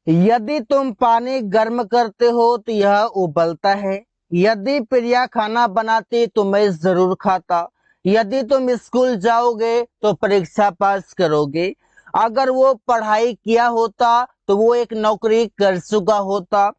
यदि तुम पानी गर्म करते हो तो यह उबलता है। यदि प्रिया खाना बनाती तो मैं जरूर खाता। यदि तुम स्कूल जाओगे तो परीक्षा पास करोगे। अगर वो पढ़ाई किया होता तो वो एक नौकरी कर चुका होता।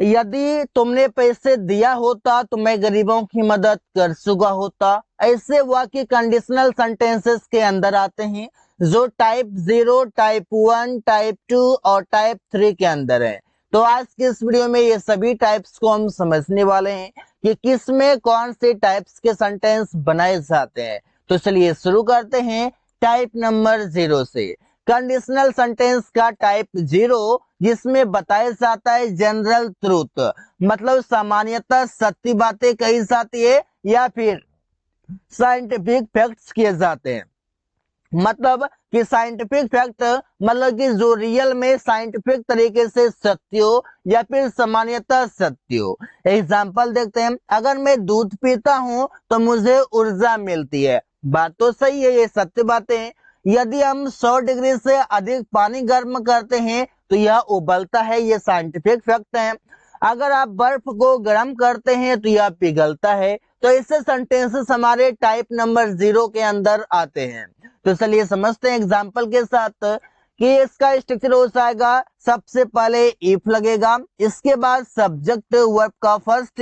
यदि तुमने पैसे दिया होता तो मैं गरीबों की मदद कर चुका होता। ऐसे वाक्य कंडीशनल सेंटेंसेस के अंदर आते हैं जो टाइप 0, टाइप 1, टाइप 2 और टाइप 3 के अंदर है। तो आज के इस वीडियो में ये सभी टाइप्स को हम समझने वाले हैं कि किस में कौन से टाइप्स के सेंटेंस बनाए जाते हैं। तो चलिए शुरू करते हैं टाइप नंबर 0 से। कंडीशनल सेंटेंस का टाइप 0 जिसमें बताया जाता है जनरल ट्रूथ, मतलब सामान्यतः सत्य बातें कही जाती है या फिर साइंटिफिक फैक्ट्स किए जाते हैं। मतलब कि साइंटिफिक फैक्ट मतलब कि जो रियल में साइंटिफिक तरीके से सत्य हो या फिर सामान्यतः सत्य हो। एग्जाम्पल देखते हैं, अगर मैं दूध पीता हूं तो मुझे ऊर्जा मिलती है। बात तो सही है, ये सत्य बातें हैं। यदि हम 100 डिग्री से अधिक पानी गर्म करते हैं तो यह उबलता है, ये साइंटिफिक फैक्ट है। अगर आप बर्फ को गर्म करते हैं तो यह पिघलता है। तो इससे सेंटेंसेस हमारे टाइप नंबर 0 के अंदर आते हैं। तो चलिए समझते हैं एग्जाम्पल के साथ कि इसका स्ट्रक्चर हो जाएगा। सबसे पहले इफ लगेगा, इसके बाद सब्जेक्ट वर्ब का फर्स्ट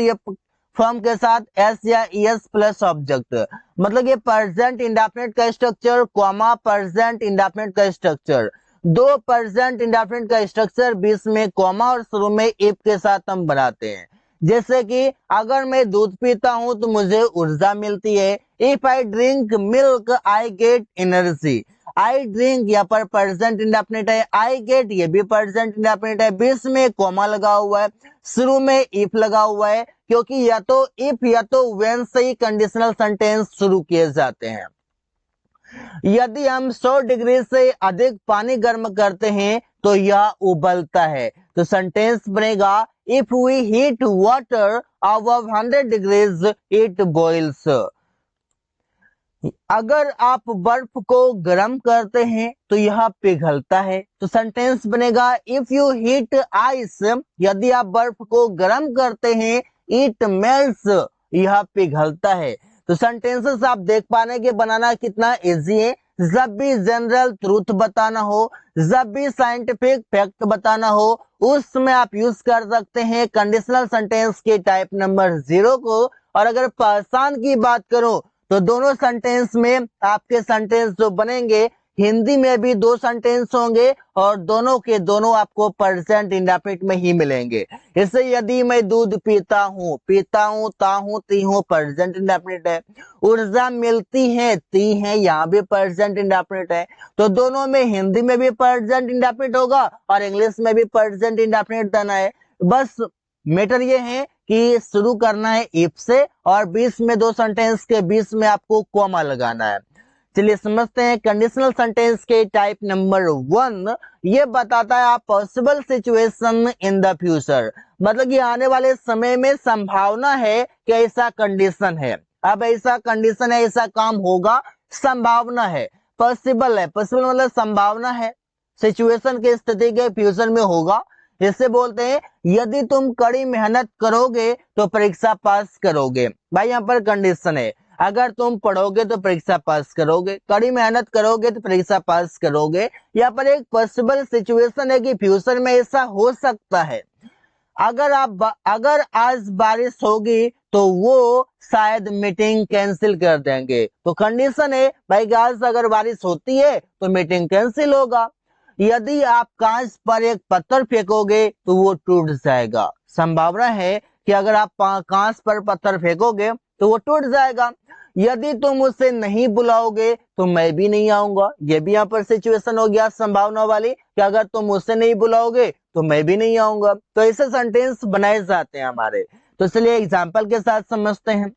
फॉर्म के साथ एस या एस प्लस ऑब्जेक्ट, मतलब ये प्रेजेंट इंडेफिनिट का स्ट्रक्चर, कॉमा प्रेजेंट इंडेफिनिट का स्ट्रक्चर, दो प्रेजेंट इंडेफिनिट का स्ट्रक्चर, बीच में कॉमा और शुरू में इफ के साथ हम बनाते हैं। जैसे कि अगर मैं दूध पीता हूं तो मुझे ऊर्जा मिलती है। If I drink milk I get energy. I drink यहाँ पर प्रेजेंट इंडेफिनिट है, आई गेट ये भी प्रेजेंट इंडेफिनिट है, बीच में कॉमा लगा हुआ है, शुरू में इफ लगा हुआ है, क्योंकि या तो इफ या तो व्हेन से ही कंडीशनल सेंटेंस शुरू किए जाते हैं। यदि हम 100 डिग्री से अधिक पानी गर्म करते हैं तो यह उबलता है। तो सेंटेंस बनेगा if we heat water above 100 degrees it boils. अगर आप बर्फ को गर्म करते हैं तो यह पिघलता है। तो सेंटेंस बनेगा इफ यू हीट आइस, यदि आप बर्फ को गर्म करते हैं, इट मेल्ट्स, यह पिघलता है। तो सेंटेंसेस आप देख पाने के बनाना कितना इजी है। जब भी जनरल ट्रूथ बताना हो, जब भी साइंटिफिक फैक्ट बताना हो, उस समय आप यूज कर सकते हैं कंडीशनल सेंटेंस के टाइप नंबर 0 को। और अगर पहचान की बात करो तो दोनों सेंटेंस में आपके सेंटेंस जो बनेंगे, हिंदी में भी दो सेंटेंस होंगे और दोनों के दोनों आपको प्रेजेंट इंडेफिनिट में ही मिलेंगे। इससे यदि मैं दूध पीता हूँ, ता हूँ, ती हूँ प्रेजेंट इंडेफिनिट है। ऊर्जा मिलती है, ती है, यहाँ भी प्रेजेंट इंडेफिनिट है। तो दोनों में हिंदी में भी प्रेजेंट इंडेफिनिट होगा और इंग्लिश में भी प्रेजेंट इंडेफिनिट देना है। बस मैटर ये है कि शुरू करना है इफ से और बीच में दो सेंटेंस के बीच में आपको कॉमा लगाना है। चलिए समझते हैं कंडीशनल सेंटेंस के टाइप नंबर 1। ये बताता है आप possible situation in the future, मतलब कि आने वाले समय में संभावना है कि ऐसा कंडीशन है। अब ऐसा कंडीशन है, ऐसा काम होगा, संभावना है। पॉसिबल है, पॉसिबल मतलब संभावना है, सिचुएशन की स्थिति के फ्यूचर में होगा। इससे बोलते हैं यदि तुम कड़ी मेहनत करोगे तो परीक्षा पास करोगे। भाई यहाँ पर कंडीशन है, अगर तुम पढ़ोगे तो परीक्षा पास करोगे, कड़ी मेहनत करोगे तो परीक्षा पास करोगे। यहाँ पर एक पॉसिबल सिचुएशन है कि फ्यूचर में ऐसा हो सकता है। अगर आज बारिश होगी तो वो शायद मीटिंग कैंसिल कर देंगे। तो कंडीशन है भाई आज अगर बारिश होती है तो मीटिंग कैंसिल होगा। यदि आप कांच पर एक पत्थर फेंकोगे तो वो टूट जाएगा। संभावना है कि अगर आप कांच पर पत्थर फेंकोगे तो वो टूट जाएगा। यदि तुम उसे नहीं बुलाओगे तो मैं भी नहीं आऊंगा। ये भी यहाँ पर सिचुएशन हो गया संभावना वाली कि अगर तुम उसे नहीं बुलाओगे तो मैं भी नहीं आऊंगा। तो ऐसे सेंटेंस बनाए जाते हैं हमारे। तो चलिए एग्जाम्पल के साथ समझते हैं।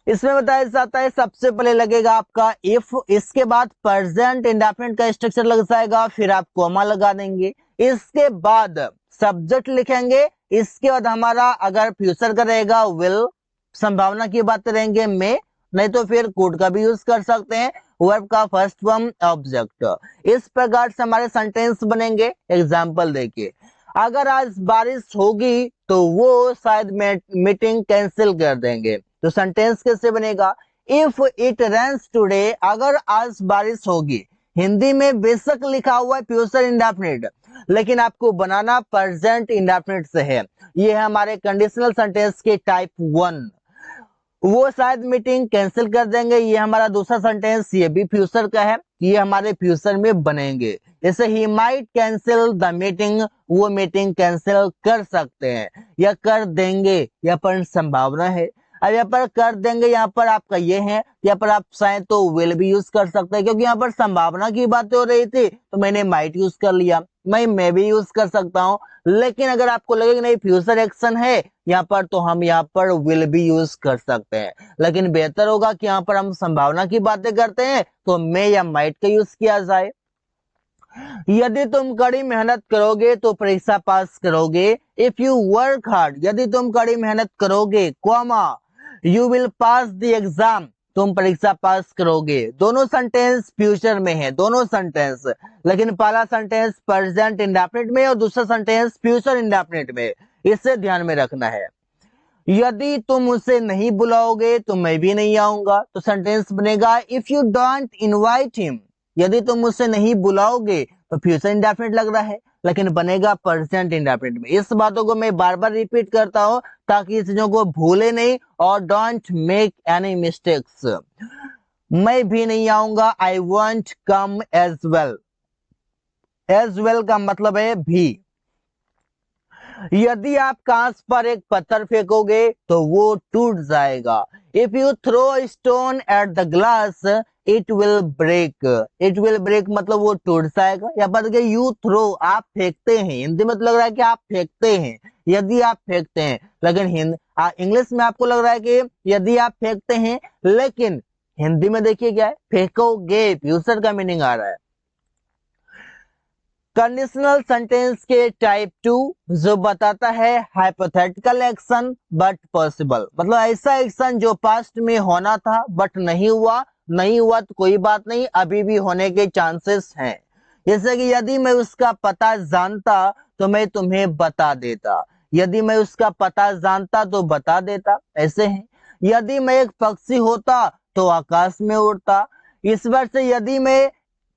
इसमें बताया जाता है सबसे पहले लगेगा आपका इफ, इसके बाद प्रेजेंट इंडेफिनिट का स्ट्रक्चर लग जाएगा, फिर आप कॉमा लगा देंगे, इसके बाद सब्जेक्ट लिखेंगे, इसके बाद हमारा अगर फ्यूचर का रहेगा विल, संभावना की बात करेंगे में, नहीं तो फिर कोड का भी यूज कर सकते हैं, वर्ब का फर्स्ट फॉर्म ऑब्जेक्ट। इस प्रकार से हमारे सेंटेंस बनेंगे। एग्जाम्पल देखिए, अगर आज बारिश होगी तो वो शायद मीटिंग कैंसिल कर देंगे। तो सेंटेंस कैसे बनेगा? इफ इट रेन्स टुडे, अगर आज बारिश होगी। हिंदी में बेशक लिखा हुआ है फ्यूचर इंडेफिनिट, लेकिन आपको बनाना प्रेजेंट इंडेफिनिट से है। ये है हमारे कंडीशनल सेंटेंस के टाइप 1। वो शायद मीटिंग कैंसिल कर देंगे, ये हमारा दूसरा सेंटेंस, ये भी फ्यूचर का है, ये हमारे फ्यूचर में बनेंगे। जैसे he might cancel the meeting, वो मीटिंग कैंसिल कर सकते हैं या कर देंगे, यहाँ पर संभावना है। अब यहाँ पर कर देंगे, यहाँ पर आपका ये है, यहाँ पर आप चाहें तो विल भी यूज कर सकते हैं, क्योंकि यहाँ पर संभावना की बातें हो रही थी तो मैंने माइट यूज कर लिया। मैं भी यूज कर सकता हूँ, लेकिन अगर आपको लगे कि नहीं फ्यूचर एक्शन है यहाँ पर, तो हम यहाँ पर विल भी यूज कर सकते हैं। लेकिन बेहतर होगा कि यहाँ पर हम संभावना की बातें करते हैं तो मे या माइट का यूज किया जाए। यदि तुम कड़ी मेहनत करोगे तो परीक्षा पास करोगे। इफ यू वर्क हार्ड, यदि तुम कड़ी मेहनत करोगे, comma you will pass the exam, तुम परीक्षा पास करोगे। दोनों सेंटेंस फ्यूचर में है, दोनों सेंटेंस, लेकिन पहला सेंटेंस प्रेजेंट इंडेफिनिट में और दूसरा सेंटेंस फ्यूचर इंडेफिनिट में। इसे ध्यान में रखना है। यदि तुम उसे नहीं बुलाओगे तो मैं भी नहीं आऊंगा। तो सेंटेंस बनेगा if you don't invite him, यदि तुम उसे नहीं बुलाओगे, तो फ्यूचर इंडेफिनिट लग रहा है, लेकिन बनेगा प्रेजेंट इंडेफिनिट में। इस बातों को मैं बार बार रिपीट करता हूं ताकि इस चीजों को भूले नहीं और डोंट मेक एनी मिस्टेक्स। मैं भी नहीं आऊंगा, I want come as well. As well का मतलब है भी। यदि आप कांच पर एक पत्थर फेंकोगे तो वो टूट जाएगा। If you throw stone at the glass it will break. It will break मतलब वो टूट जाएगा। या पर यू थ्रो, आप फेंकते हैं, हिंदी में तो लग रहा है कि आप फेंकते हैं, यदि आप फेंकते हैं, लेकिन इंग्लिश में आपको लग रहा है कि यदि आप फेंकते हैं, लेकिन हिंदी में देखिए क्या है, फेंकोगे, फ्यूचर का मीनिंग आ रहा है। कंडीशनल सेंटेंस के टाइप 2 जो बताता है हाइपोथेटिकल एक्शन बट पॉसिबल, मतलब ऐसा एक्शन जो पास्ट में होना था बट नहीं हुआ। नहीं हुआ तो कोई बात नहीं, अभी भी होने के चांसेस हैं। जैसे कि यदि मैं उसका पता जानता तो मैं तुम्हें बता देता। यदि मैं उसका पता जानता तो बता देता, ऐसे हैं। यदि मैं एक पक्षी होता तो आकाश में उड़ता। इस बार से यदि मैं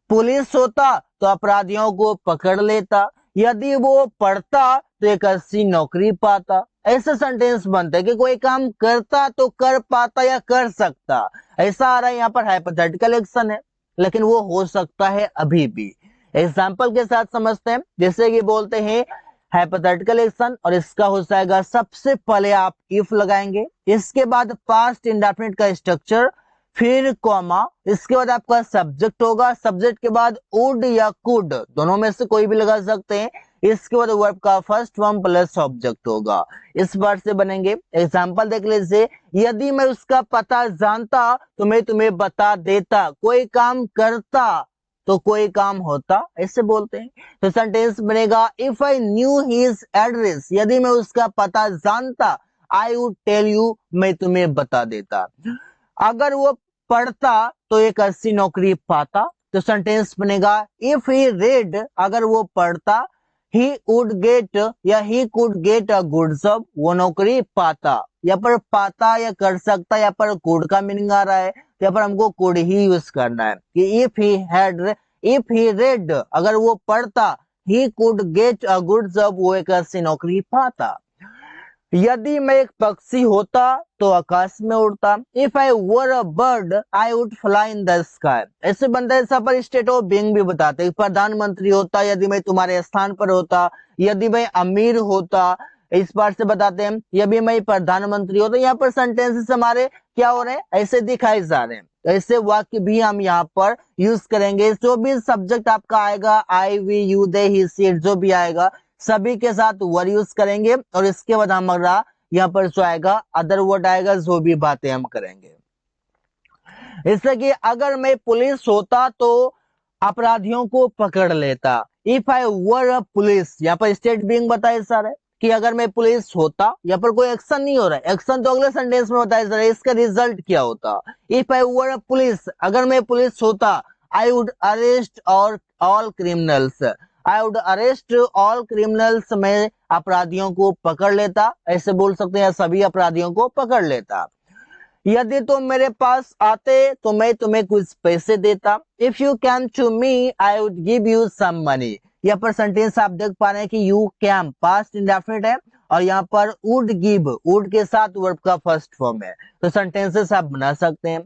पुलिस होता तो अपराधियों को पकड़ लेता। यदि वो पढ़ता तो एक अच्छी नौकरी पाता। ऐसे सेंटेंस बनते हैं कि कोई काम करता तो कर पाता या कर सकता। ऐसा आ रहा है यहाँ पर हाइपोथेटिकल एक्शन है, लेकिन वो हो सकता है अभी भी। एग्जाम्पल के साथ समझते हैं। जैसे कि बोलते हैं हाइपोथेटिकल एक्शन, और इसका हो जाएगा सबसे पहले आप इफ लगाएंगे, इसके बाद पास्ट इंडेफिनिट का स्ट्रक्चर, फिर कॉमा, इसके बाद आपका सब्जेक्ट होगा, सब्जेक्ट के बाद वुड या कुड, दोनों में से कोई भी लगा सकते हैं। इसके बाद वर्ब का फर्स्ट फॉर्म प्लस ऑब्जेक्ट होगा। इस बार से बनेंगे। एग्जांपल देख लीजिए, यदि मैं उसका पता जानता तो मैं तुम्हें बता देता। कोई काम करता तो कोई काम होता, ऐसे बोलते हैं। तो सेंटेंस बनेगा if I knew his address, यदि मैं उसका पता जानता, आई वुड टेल यू, मैं तुम्हें बता देता। अगर वो पढ़ता तो एक अच्छी नौकरी पाता। तो सेंटेंस बनेगा इफ ही रेड, अगर वो पढ़ता, ही वुड गेट या he could get a good job, वो नौकरी पाता। यहाँ पर पाता या कर सकता, यहाँ पर कुड का मीनिंग आ रहा है, यहाँ पर हमको कुड ही यूज करना है कि इफ ही रेड, अगर वो पढ़ता, he could get a good job, वो एक अच्छी नौकरी पाता। यदि मैं एक पक्षी होता तो आकाश में उड़ता। If I were a bird I would fly in the sky. ऐसे बनता है, पर स्टेट ऑफ बीइंग भी बताते हैं। प्रधानमंत्री होता, यदि मैं तुम्हारे स्थान पर होता, यदि मैं अमीर होता, इस बार से बताते हैं यदि मैं प्रधानमंत्री होता। यहाँ पर सेंटेंसेस हमारे क्या हो रहे हैं, ऐसे दिखाए जा रहे हैं। ऐसे वाक्य भी हम यहाँ पर यूज करेंगे। जो भी सब्जेक्ट आपका आएगा, आई वी यू दे ही सी, जो भी आएगा सभी के साथ वर यूज करेंगे, और इसके बाद हमारा यहाँ पर जो आएगा अदर वर्ड आएगा, जो भी बातें हम करेंगे। इससे कि अगर मैं पुलिस होता तो अपराधियों को पकड़ लेता। If I were a police, यहाँ पर स्टेट बीइंग बताए सारे। कि अगर मैं पुलिस होता, या पर कोई एक्शन नहीं हो रहा है, एक्शन तो अगले सेंटेंस में होता है, जरा इसका रिजल्ट क्या होता। If I were a police, अगर मैं पुलिस होता, I would arrest all criminals, I would arrest all criminals, मैं अपराधियों को पकड़ लेता, ऐसे बोल सकते हैं, सभी अपराधियों को पकड़ लेता। यदि तुम मेरे पास आते तो मैं तुम्हें कुछ पैसे देता। If you came to me I would give you some money. यहाँ पर सेंटेंस आप देख पा रहे हैं कि यू कैम पास्ट इंडेफिनिट है, और यहाँ पर वुड गिव, वुड के साथ वर्ब का फर्स्ट फॉर्म है, तो सेंटेंसेस आप बना सकते हैं।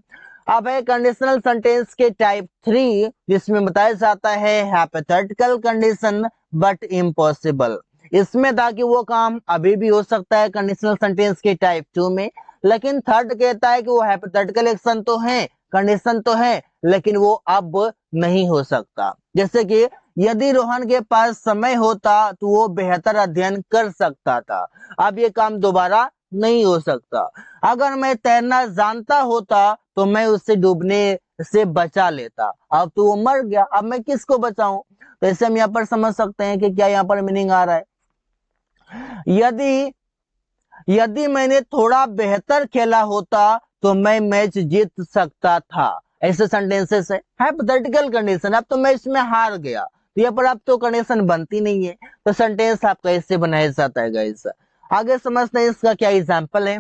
अब है कंडीशनल सेंटेंस के टाइप 3, जिसमें बताया जाता है हाइपोथेटिकल कंडीशन बट इम्पॉसिबल। इसमें था कि वो काम अभी भी हो सकता है कंडीशनल सेंटेंस के टाइप 2 में, लेकिन थर्ड कहता है कि वो हाइपोथेटिकल एक्शन तो है, कंडीशन तो है, लेकिन वो अब नहीं हो सकता। जैसे कि यदि रोहन के पास समय होता तो वो बेहतर अध्ययन कर सकता था, अब ये काम दोबारा नहीं हो सकता। अगर मैं तैरना जानता होता तो मैं उससे डूबने से बचा लेता, अब तो वो मर गया, अब मैं किसको बचाऊं। तो ऐसे हम यहाँ पर समझ सकते हैं कि क्या यहाँ पर मीनिंग आ रहा है। यदि यदि मैंने थोड़ा बेहतर खेला होता तो मैं मैच जीत सकता था, ऐसे सेंटेंसेस है। हाइपोथेटिकल कंडीशन, अब तो मैं इसमें हार गया, तो यहाँ पर अब तो कंडीशन बनती नहीं है, तो सेंटेंस आपका इससे बनाया जाता है गाइस। आगे समझते हैं इसका क्या एग्जांपल है।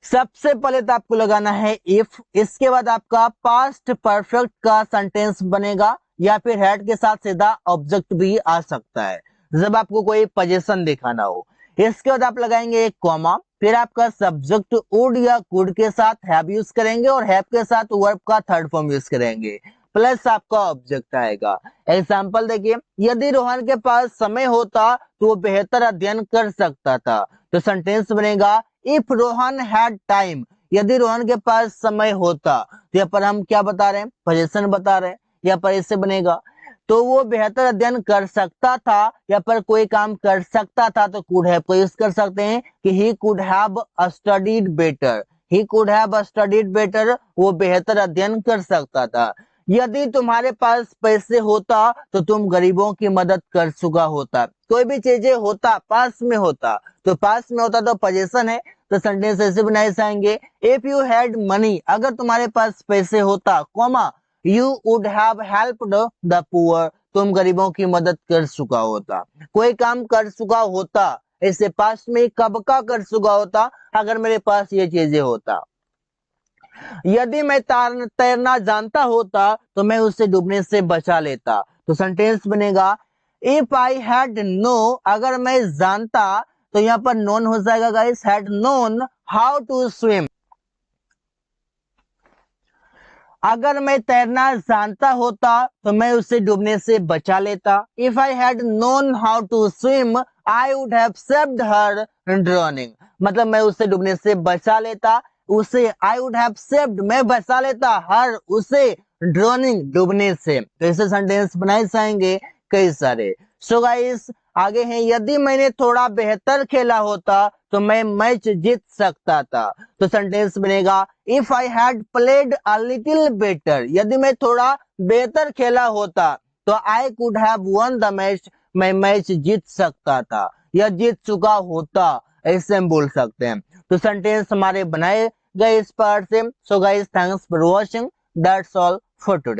सबसे पहले तो आपको लगाना है इफ, इसके बाद आपका पास्ट परफेक्ट का सेंटेंस बनेगा, या फिर हैड के साथ सीधा ऑब्जेक्ट भी आ सकता है जब आपको कोई पोजीशन दिखाना हो। इसके बाद आप लगाएंगे एक कॉमा, फिर आपका सब्जेक्ट वुड या कुड के साथ हैव यूज करेंगे, और हैव के साथ वर्ब का थर्ड फॉर्म यूज करेंगे, प्लस आपका ऑब्जेक्ट आएगा। एग्जाम्पल देखिए, यदि रोहन के पास समय होता तो वो बेहतर अध्ययन कर सकता था, तो सेंटेंस बनेगा इफ रोहन हैड टाइम, यदि रोहन के पास समय होता, तो यहाँ पर हम क्या बता रहे हैं, पोजीशन बता रहे हैं, यहाँ पर इससे बनेगा तो वो बेहतर अध्ययन कर सकता था, या पर कोई काम कर सकता था, तो कुड हैव को यूज कर सकते हैं कि he could have studied better, he could have studied better, वो बेहतर अध्ययन कर सकता था। यदि तुम्हारे पास पैसे होता तो तुम गरीबों की मदद कर चुका होता, कोई भी चीजें होता पास में होता, तो पास में होता तो पोजीशन है, तो सेंटेंस ऐसे बनाए जाएंगे इफ यू हैड मनी, अगर तुम्हारे पास पैसे होता, comma you would have helped the poor, तुम गरीबों की मदद कर चुका होता, कोई काम कर चुका होता, ऐसे पास में कब का कर चुका होता, अगर मेरे पास ये चीजें होता। यदि मैं तैरना जानता होता तो मैं उससे डूबने से बचा लेता, तो सेंटेंस बनेगा इफ आई हैड नो, अगर मैं जानता, तो यहाँ पर नोन हो जाएगा guys, had known how to swim, अगर मैं तैरना जानता होता तो मैं उसे डूबने से बचा लेता। If I had known how to swim I would have saved her drowning, मतलब मैं उसे डूबने से बचा लेता, उसे आई वुड हैव सेव्ड, मैं बचा लेता, हर उसे, ड्रोनिंग डूबने से, तो ऐसे सेंटेंस बनाए जाएंगे कई सारे। सो गाइस आगे हैं, यदि मैंने थोड़ा बेहतर खेला होता तो मैं मैच जीत सकता था, तो सेंटेंस बनेगा if I had played a little better, यदि मैं थोड़ा बेहतर खेला होता तो I could have one the match, मैं मैच जीत सकता था या जीत चुका होता, ऐसे हम बोल सकते हैं। तो सेंटेंस हमारे बनाए गए इस पार्ट से। So guys thanks for watching, that's all for today.